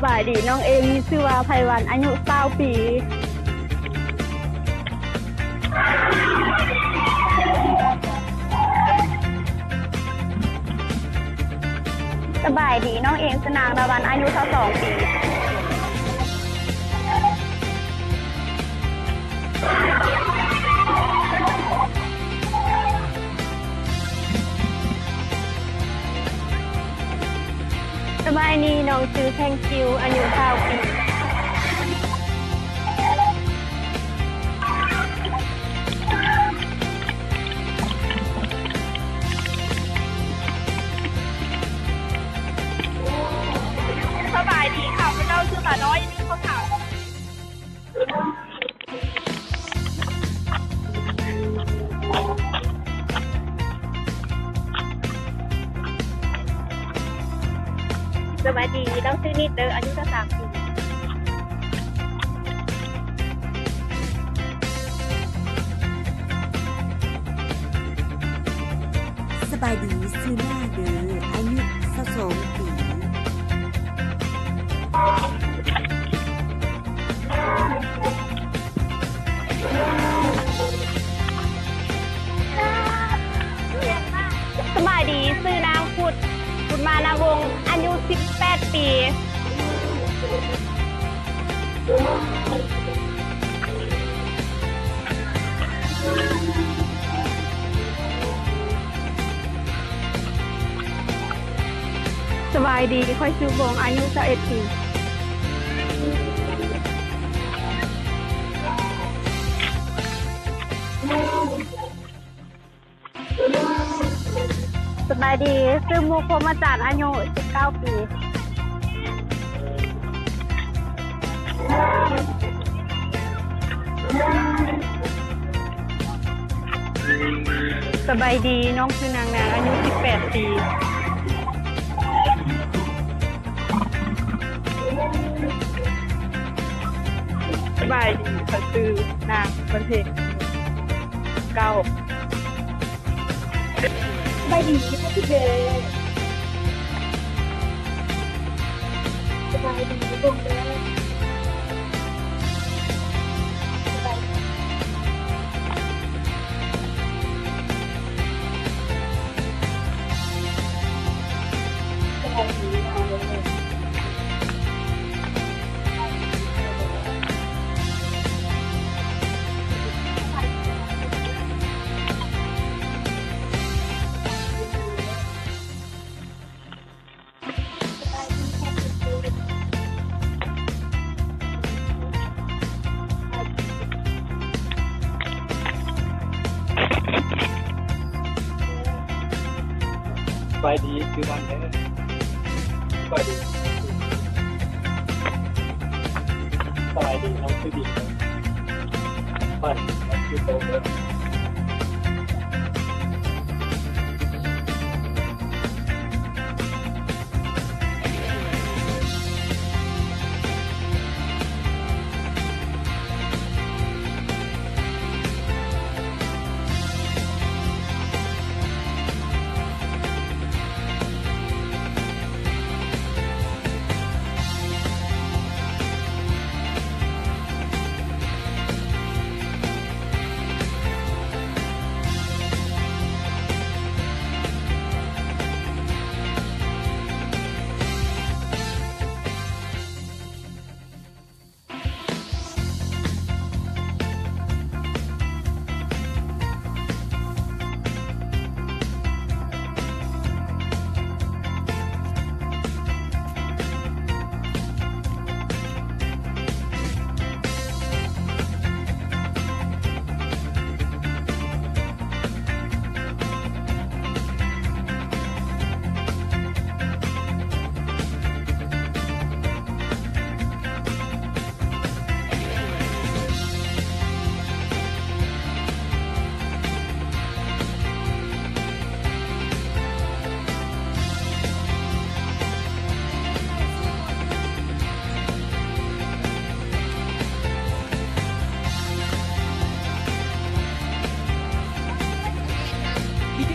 บายดีน้องเอมีชื่อว่าไพวันอายุ20 ปีสบายดีน้องเอสนางดาวันอายุ22 ปีสบายดีน้องชื่อแพงคิวอายุ20 ปีสบายดีค่ะพระเจ้าชื่อหลาน้อยนี่เขาถามสบายดีน้องชื่อนิดเด้ออายุ23 ปีสบายดีซื้อหน้าเด้ออายุ22 ปีสบายดีซื้อนางพุทธมานาวงศ์อายุ18 ปีสบายดีค่อยชื่อวงอายุ21 ปีสบายดีชื่อมุกพรหมจันทร์อายุ19 ปีสบายดีน้องคือนางอายุ18 ปีสบายดีเขาชื่อนางบันเทิง9สบายดีค่ะพี่เบย์สบายดีบุ้งเด้อสบายดีคือวันนี้สบายดีสบายดีน้องคือดีเลยปั่นน้องคือโตเลย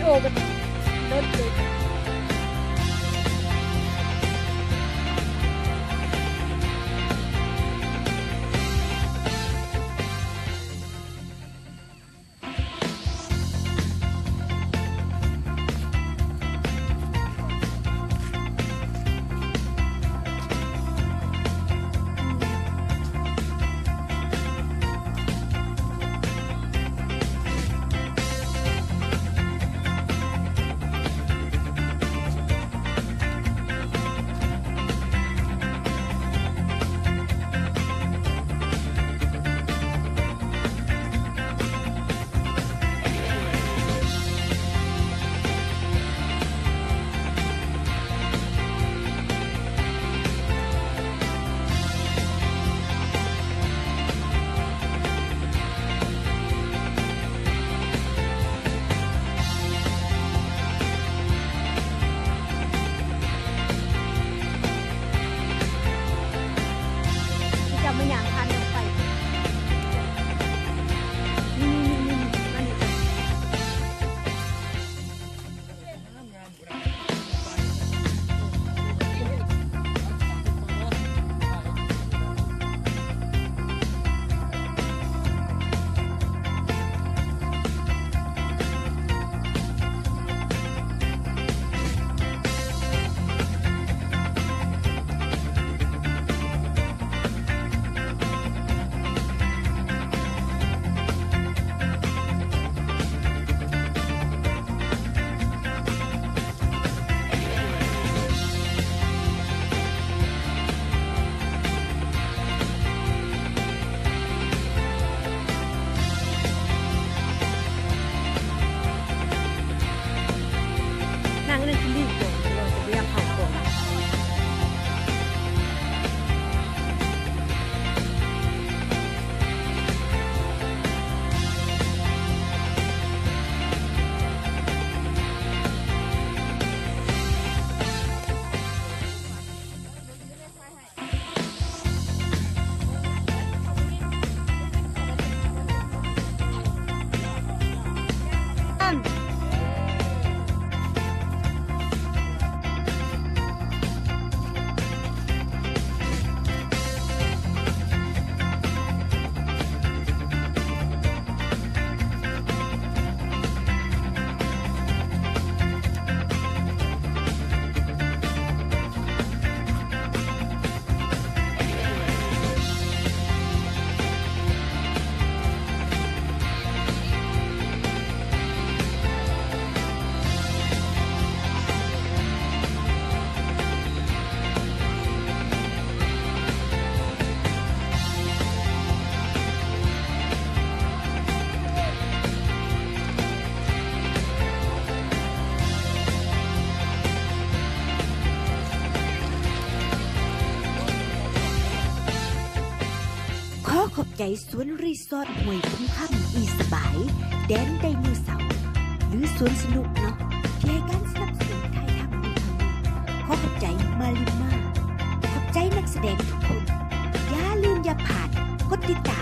โอมันเลิศเลย างเรื่องที่รีบก่อนเราจะเรียกเขาก่อน ขอขอบใจสวนรีสอร์ทห้วยทุ่งค่ำอีสบายแดนไดโนเสาร์หรือสวนสนุกเนาะที่ให้การสนับสนุนไทยทำในครั้งนี้ขอขอบใจมาริมาขอบใจนักแสดงทุกคนอย่าลืมอย่าผ่านกดติดตาม